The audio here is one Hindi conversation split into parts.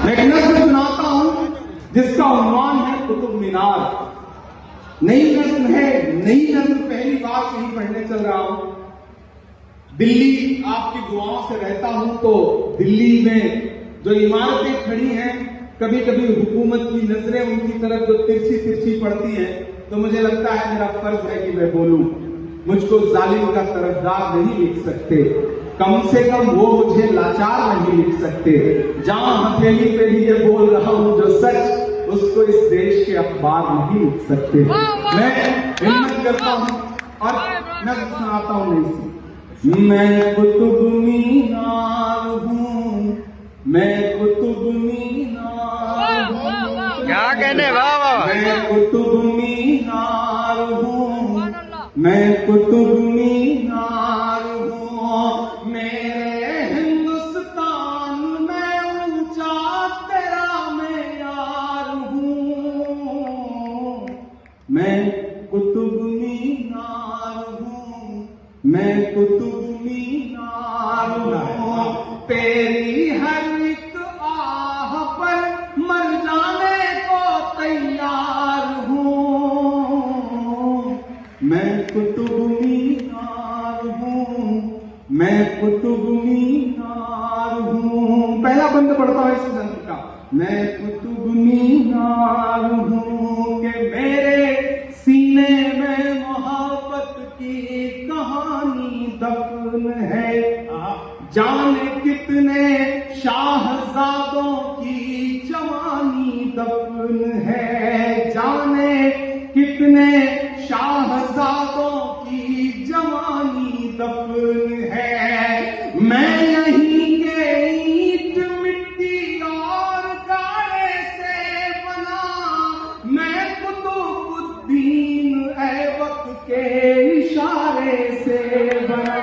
मैं एक नज्म सुनाता हूं जिसका उन्वान है कुतुब मीनार। नई नज्म है, नई नज्म पहली बार कहीं पढ़ने चल रहा हूं। दिल्ली आपकी दुआओं से रहता हूं तो दिल्ली में जो इमारतें खड़ी हैं, कभी कभी हुकूमत की नजरें उनकी तरफ जो तिरछी तिरछी पड़ती हैं, तो मुझे लगता है मेरा फर्ज है कि मैं बोलूं। मुझको जालिम का तरफदार नहीं लिख सकते, कम से कम वो मुझे लाचार नहीं लिख सकते। जहां हथेली पे भी ये बोल रहा हूं जो सच, उसको इस देश के अखबार नहीं लिख सकते। मैं हिम्मत करता हूं और मैं सुनाता हूं नहीं सी। मैं कुतुब मीनार हूं, मैं कुतुब मीनार हूं। क्या कहने वाह वाह। मैं कुतुब मीनार हूं, मैं कुतुब मीनार हूं। मेरे हिंदुस्तान में ऊंचा तेरा मेयार हूं। मैं कुतुब मीनार हूं, मैं कुतुब मीनार हूं। तेरी हर एक आह पर मर जाने को तैयार हूं। मैं कुतुब मीनार हूं, मैं कुतुब मीनार हूं। पहला बंद पढ़ता हूं इस ग्रंथ का। मैं कुतुब मीनार हूं कि मेरे सीने में मोहब्बत की कहानी दफन है। जाने कितने शाहजादों की जवानी दफन है, जाने कितने शाहजादों की जवानी दफन है। मैं यहीं के ईंट मिट्टी और गाड़े से बना, मैं कुतुबुद्दीन ऐबक के इशारे से बना।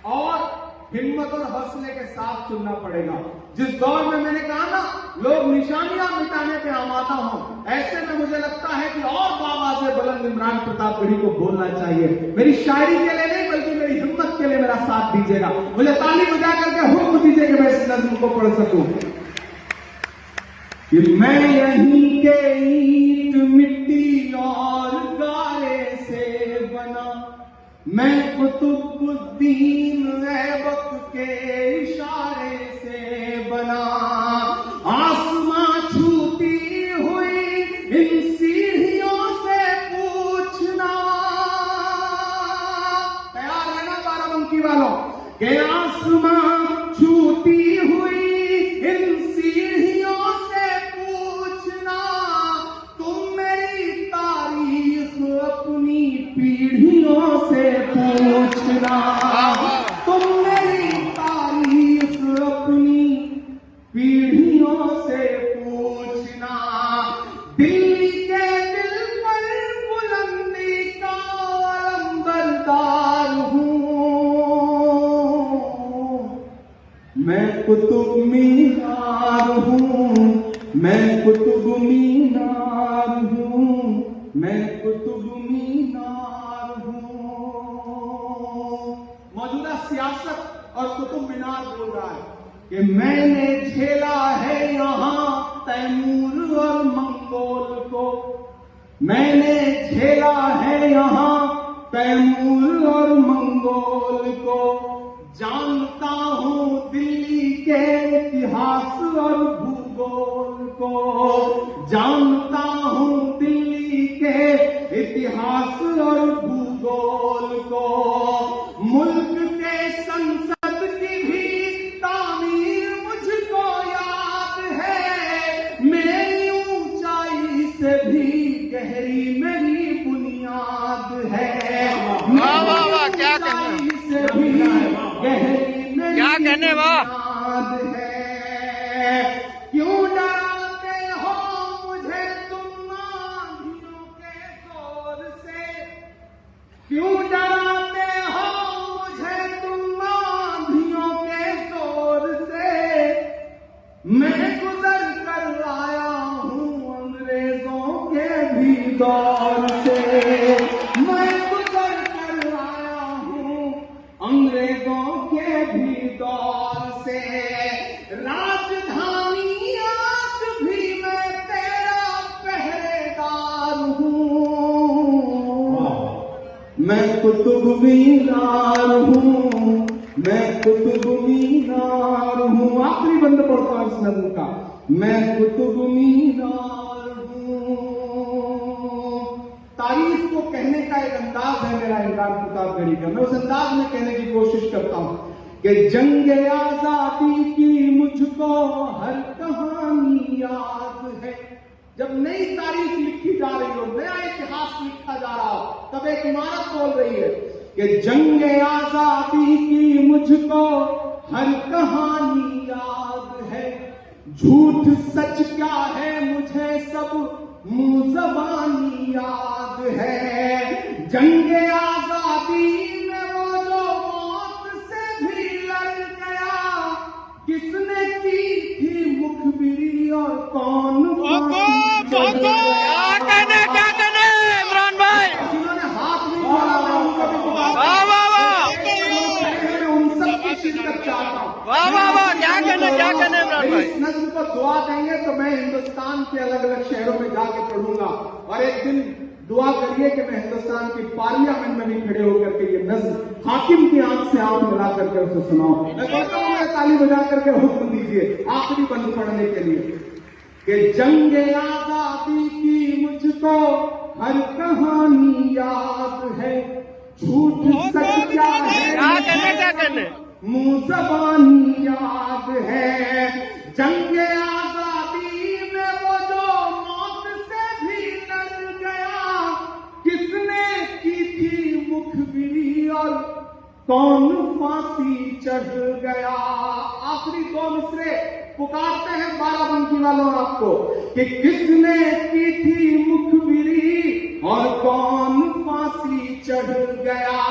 और हिम्मत और हौसले के साथ सुनना पड़ेगा। जिस दौर में मैंने कहा ना लोग निशानियां मिटाने पे आमादा हों, ऐसे में मुझे लगता है कि और बाबा से बुलंद इमरान प्रतापगढ़ी को बोलना चाहिए। मेरी शायरी के लिए नहीं बल्कि मेरी हिम्मत के लिए मेरा साथ दीजिएगा। मुझे ताली बजा करके हुक्म दीजिए कि मैं इस नज्म को पढ़ सकूं। कि मैं यहीं के ईंट मिट्टी और गारे से बना, मैं कुतुबुद्दीन ऐबक के इशारे से बना। आसमां छूती हुई इन सीढ़ियों से पूछना, तैयार है ना बाराबंकी वालों? के आसमां छूती हुई इन सीढ़ियों से पूछना, तुम मेरी तारीख अपनी पीढ़ियों से पूछना। तुम मेरी तारीख अपनी पीढ़ियों से पूछना। दिल्ली के दिल पर बुलंदी का अलंबरदार हूं, मैं कुतुब मीनार हूं, मैं कुतुब मीनार हूं, मैं कुतुब मीनार हूं। मौजूदा सियासत और कुतुब मीनार बोल रहा है कि मैंने झेला है यहां तैमूर और मंगोल को, मैंने झेला है यहां तैमूर और मंगोल को। जानता हूं दिल्ली के इतिहास और भूगोल को, जानता हूं दिल्ली के इतिहास और भूगोल को। मुल्क के संसद की भी तामीर मुझको याद है, मेरी ऊंचाई से भी गहरी मेरी बुनियाद है। वाह वाह वाह, क्या कहने, से भी गहरी मेरी क्या कहने वाह। बुनियाद है। क्यों डराते हो मुझे तुम आंधियों के जोर से, क्यों डराते हो मुझे तुम आंधियों के जोर से। मैं गुजर कर आया हूं अंग्रेजों के भी दौर से, मैं गुजर कर आया हूं अंग्रेजों के भी दौर से। राज मैं कुतुब मीनार हूँ, मैं कुतुब मीनार हूँ। आखिरी बंद पढ़ता हूँ इस नज़्म का। मैं कुतुब मीनार हूँ। तारीफ को कहने का एक अंदाज है मेरा इमरान प्रतापगढ़ी का। मैं उस अंदाज में कहने की कोशिश करता हूँ कि जंगे आजादी की मुझको हर कहानी याद है। जब नई तारीख लिखी जा रही हो, नया इतिहास लिखा जा रहा हो, तब एक इमारत बोल रही है कि जंगे आजादी की मुझको हर कहानी याद है। झूठ सच क्या है मुझे सब मुंह ज़बानी याद है। जंगे आजादी में वो जो मौत से भी लड़ गया, किसने की थी मुखबिरी और कौन क्या कहने इमरान भाई? जिन्होंने हाथ नहीं जोड़ा, मैं उनका भी वाह वाह वाह उन सब की शिरकत चाहता हूँ। वाह वाह वाह, क्या कहने इमरान भाई? इस नज़्म को दुआ देंगे तो मैं हिंदुस्तान के अलग अलग शहरों में जाके पढ़ूंगा, और एक दिन दुआ करिए कि मैं हिंदुस्तान की पार्लियामेंट में भी खड़े होकर के ये नज़्म हाकिम की आंख से आंख मिला करके उसे सुनाऊं। मैं कहता हूं मैं ताली बजा करके हुक्म दीजिए आखिरी बंद पढ़ने के लिए कि जंगे आजादी की मुझको हर कहानी याद है। झूठ सच क्या है क्या कहने मुंह ज़बानी याद है। जंगे आजादी में वो जो मौत से भी लड़ गया, किसने की थी मुखबिरी और कौन फांसी चढ़ गया। आखिरी दो मिसरे पुकारते हैं बाराबंकी वालों आपको कि किसने की थी मुखबिरी और कौन फांसी चढ़ गया।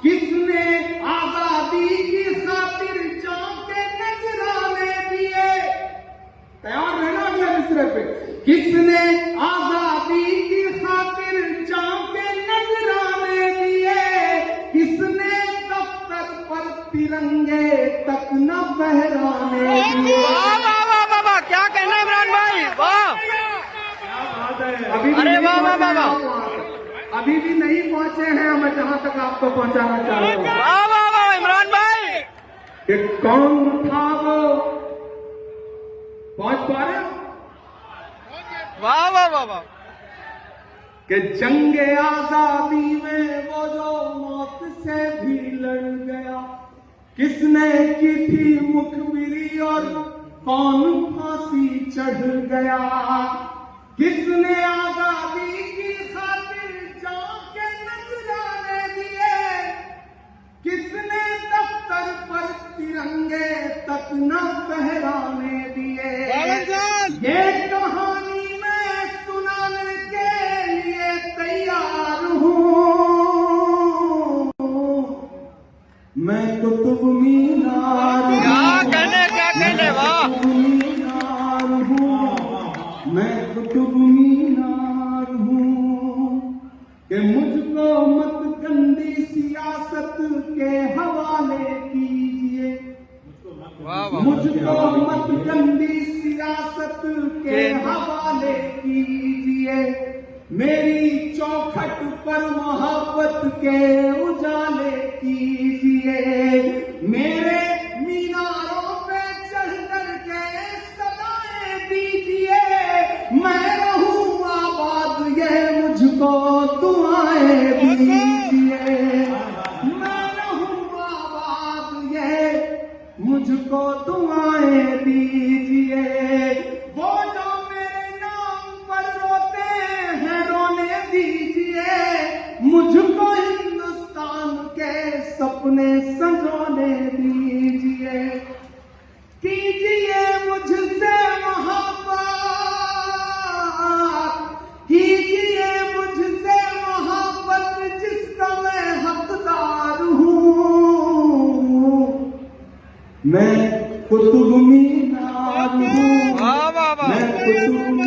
किसने आजादी की खातिर जान के नजराने दिए। तैयार रहना अगले मिसरे पे। किसने आजादी की खातिर जान के नजराने दिए। किसने दफ्तर पर तिरंगे तक न फहराने दिए। वाह वाह वाह वाह वाह, क्या कहना इमरान भाई? वाह, अरे वाह वाह वाह वाह, अभी भी नहीं पहुंचे हैं मैं जहां तक आपको पहुंचाना चाह रहा हूं। वाह वाह वाह इमरान भाई, कि कौन था वो, पहुंच पा रहे हो? वाह वाह वाह वाह, कि जंगे आजादी में वो जो मौत से भी लड़ गया, किसने की थी मुखबिरी और कौन फांसी चढ़ गया। किसने आजादी की खातिर जान के नजराने दिए। किसने दफ्तर पर तिरंगे तक न फहराने दिए। ये कहानी मैं सुनाने के लिए तैयार हूँ। मैं कुतुब मीनार क्या कहने वाह, मीनार हूँ। मैं कुतुब मीनार हूँ कि मुझको मत गंदी सियासत के हवाले कीजिए। वाह वाह, मुझको मत गंदी सियासत के हवाले कीजिए। मेरी चौखट पर मोहब्बत के उजाले कीजिए। मेरे मीनारों पे चढ़ कर के सदाएं दीजिए। मैं रहूं आबाद ये मुझको दुआएं दीजिए। मैं रहूं आबाद ये मुझको दुआएं दीजिए। वो जो मेरे नाम पर रोते हैं रोने दीजिए। मुझको हिंदुस्तान के सपने संजोने दीजिए। कीजिए मुझसे मोहब्बत, कीजिए मुझसे मोहब्बत जिसका मैं हकदार हूँ। मैं कुतुब मीनार हूँ। वाह वाह वाह, मैं कुतुब